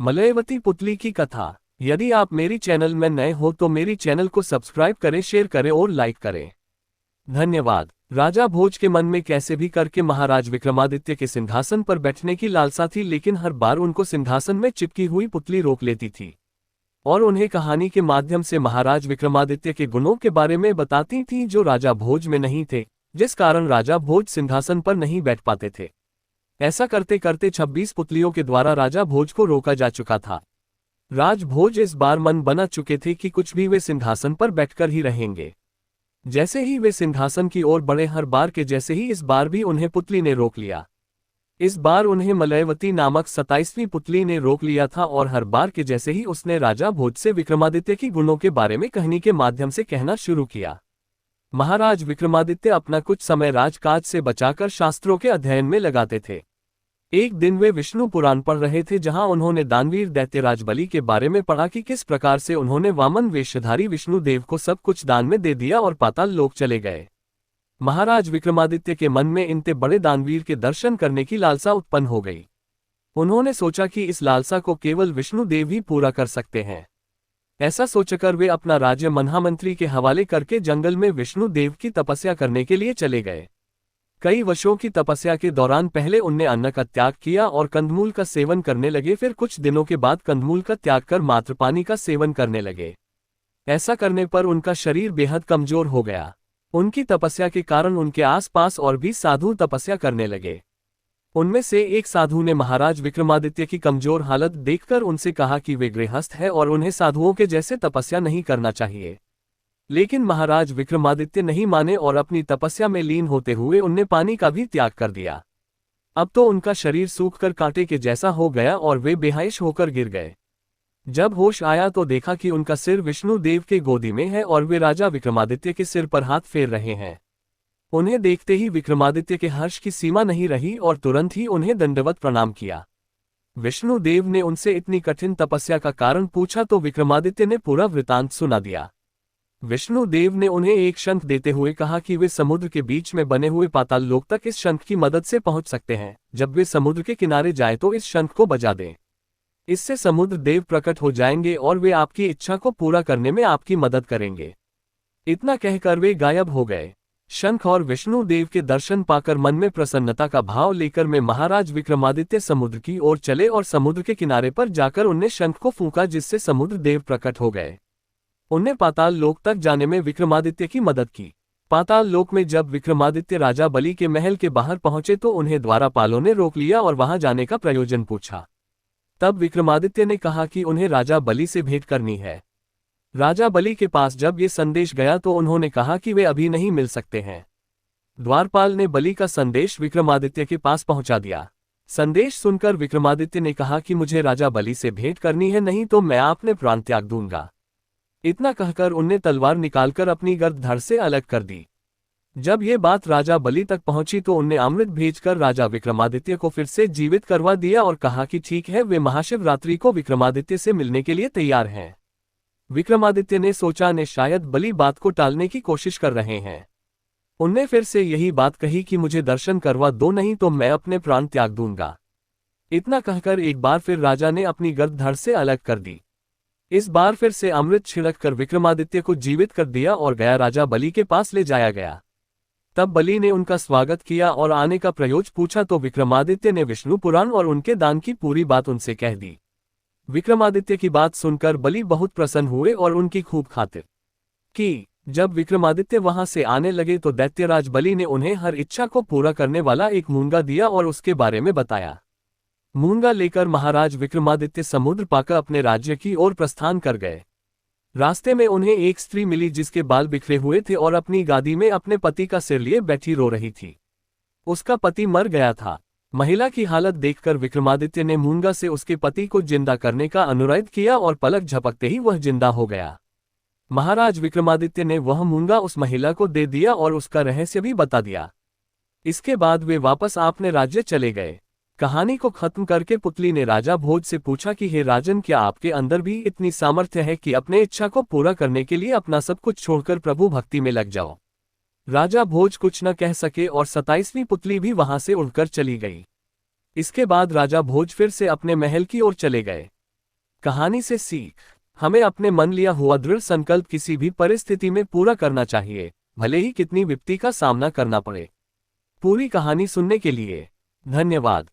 मलयवती पुतली की कथा। यदि आप मेरी चैनल में नए हो तो मेरी चैनल को सब्सक्राइब करें, शेयर करें और लाइक करें। धन्यवाद। राजा भोज के मन में कैसे भी करके महाराज विक्रमादित्य के सिंहासन पर बैठने की लालसा थी, लेकिन हर बार उनको सिंहासन में चिपकी हुई पुतली रोक लेती थी और उन्हें कहानी के माध्यम से महाराज विक्रमादित्य के गुणों के बारे में बताती थी जो राजा भोज में नहीं थे, जिस कारण राजा भोज सिंहासन पर नहीं बैठ पाते थे। ऐसा करते करते 26 पुतलियों के द्वारा राजा भोज को रोका जा चुका था। राज भोज इस बार मन बना चुके थे कि कुछ भी वे सिंहासन पर बैठकर ही रहेंगे। जैसे ही वे सिंहासन की ओर बढ़े, हर बार के जैसे ही इस बार भी उन्हें पुतली ने रोक लिया। इस बार उन्हें मलयवती नामक 27वीं पुतली ने रोक लिया था और हर बार के जैसे ही उसने राजा भोज से विक्रमादित्य की गुणों के बारे में कहानी के माध्यम से कहना शुरू किया। महाराज विक्रमादित्य अपना कुछ समय राजकाज से बचाकर शास्त्रों के अध्ययन में लगाते थे। एक दिन वे विष्णु पुराण पढ़ रहे थे, जहां उन्होंने दानवीर दैत्यराज बलि के बारे में पढ़ा कि किस प्रकार से उन्होंने वामन वेशधारी विष्णु देव को सब कुछ दान में दे दिया और पाताल लोक चले गए। महाराज विक्रमादित्य के मन में इतने बड़े दानवीर के दर्शन करने की लालसा उत्पन्न हो गई। उन्होंने सोचा कि इस लालसा को केवल विष्णु देव ही पूरा कर सकते हैं। ऐसा सोचकर वे अपना राज्य महामंत्री के हवाले करके जंगल में विष्णु देव की तपस्या करने के लिए चले गए। कई वर्षों की तपस्या के दौरान पहले उनने अन्न का त्याग किया और कंदमूल का सेवन करने लगे। फिर कुछ दिनों के बाद कंदमूल का त्याग कर मात्र पानी का सेवन करने लगे। ऐसा करने पर उनका शरीर बेहद कमजोर हो गया। उनकी तपस्या के कारण उनके आसपास और भी साधु तपस्या करने लगे। उनमें से एक साधु ने महाराज विक्रमादित्य की कमजोर हालत देखकर उनसे कहा कि वे गृहस्थ हैं और उन्हें साधुओं के जैसे तपस्या नहीं करना चाहिए। लेकिन महाराज विक्रमादित्य नहीं माने और अपनी तपस्या में लीन होते हुए उनने पानी का भी त्याग कर दिया। अब तो उनका शरीर सूखकर कांटे के जैसा हो गया और वे बेहोश होकर गिर गए। जब होश आया तो देखा कि उनका सिर विष्णु देव के गोदी में है और वे राजा विक्रमादित्य के सिर पर हाथ फेर रहे हैं। उन्हें देखते ही विक्रमादित्य के हर्ष की सीमा नहीं रही और तुरंत ही उन्हें दंडवत प्रणाम किया। विष्णु देव ने उनसे इतनी कठिन तपस्या का कारण पूछा तो विक्रमादित्य ने पूरा वृतांत सुना दिया। विष्णु देव ने उन्हें एक शंख देते हुए कहा कि वे समुद्र के बीच में बने हुए पाताल लोक तक इस शंख की मदद से पहुंच सकते हैं। जब वे समुद्र के किनारे जाएं तो इस शंख को बजा दें। इससे समुद्र देव प्रकट हो जाएंगे और वे आपकी इच्छा को पूरा करने में आपकी मदद करेंगे। इतना कहकर वे गायब हो गए। शंख और विष्णु देव के दर्शन पाकर मन में प्रसन्नता का भाव लेकर में महाराज विक्रमादित्य समुद्र की ओर चले और समुद्र के किनारे पर जाकर उनने शंख को फूंका, जिससे समुद्र देव प्रकट हो गए। उनने पाताल लोक तक जाने में विक्रमादित्य की मदद की। पाताल लोक में जब विक्रमादित्य राजा बलि के महल के बाहर पहुंचे तो उन्हें द्वारपालों ने रोक लिया और वहां जाने का प्रयोजन पूछा। तब विक्रमादित्य ने कहा कि उन्हें राजा बलि से भेंट करनी है। राजा बलि के पास जब ये संदेश गया तो उन्होंने कहा कि वे अभी नहीं मिल सकते हैं। द्वारपाल ने बलि का संदेश विक्रमादित्य के पास पहुंचा दिया। संदेश सुनकर विक्रमादित्य ने कहा कि मुझे राजा बलि से भेंट करनी है, नहीं तो मैं अपने प्राण त्याग दूंगा। इतना कहकर उनने तलवार निकालकर अपनी गर्द धड़ से अलग कर दी। जब ये बात राजा बलि तक पहुंची तो उनने अमृत भेजकर राजा विक्रमादित्य को फिर से जीवित करवा दिया और कहा कि ठीक है, वे महाशिवरात्रि को विक्रमादित्य से मिलने के लिए तैयार हैं। विक्रमादित्य ने सोचा ने शायद बलि बात को टालने की कोशिश कर रहे हैं। उनने फिर से यही बात कही कि मुझे दर्शन करवा दो, नहीं तो मैं अपने प्राण त्याग दूंगा। इतना कहकर एक बार फिर राजा ने अपनी गर्द धड़ से अलग कर दी। इस बार फिर से अमृत छिड़क कर विक्रमादित्य को जीवित कर दिया और गया राजा बलि के पास ले जाया गया। तब बलि ने उनका स्वागत किया और आने का प्रयोजन पूछा तो विक्रमादित्य ने विष्णु पुराण और उनके दान की पूरी बात उनसे कह दी। विक्रमादित्य की बात सुनकर बलि बहुत प्रसन्न हुए और उनकी खूब खातिर की। जब विक्रमादित्य वहां से आने लगे तो दैत्यराज बलि ने उन्हें हर इच्छा को पूरा करने वाला एक मूंगा दिया और उसके बारे में बताया। मूंगा लेकर महाराज विक्रमादित्य समुद्र पाकर अपने राज्य की ओर प्रस्थान कर गए। रास्ते में उन्हें एक स्त्री मिली जिसके बाल बिखरे हुए थे और अपनी गादी में अपने पति का सिर लिए बैठी रो रही थी। उसका पति मर गया था। महिला की हालत देखकर विक्रमादित्य ने मूंगा से उसके पति को जिंदा करने का अनुरोध किया और पलक झपकते ही वह जिंदा हो गया। महाराज विक्रमादित्य ने वह मूंगा उस महिला को दे दिया और उसका रहस्य भी बता दिया। इसके बाद वे वापस अपने राज्य चले गए। कहानी को खत्म करके पुतली ने राजा भोज से पूछा कि हे राजन, क्या आपके अंदर भी इतनी सामर्थ्य है कि अपने इच्छा को पूरा करने के लिए अपना सब कुछ छोड़कर प्रभु भक्ति में लग जाओ। राजा भोज कुछ न कह सके और 27वीं पुतली भी वहां से उड़कर चली गई। इसके बाद राजा भोज फिर से अपने महल की ओर चले गए। कहानी से सीख। हमें अपने मन लिया हुआ दृढ़ संकल्प किसी भी परिस्थिति में पूरा करना चाहिए, भले ही कितनी विपत्ति का सामना करना पड़े। पूरी कहानी सुनने के लिए धन्यवाद।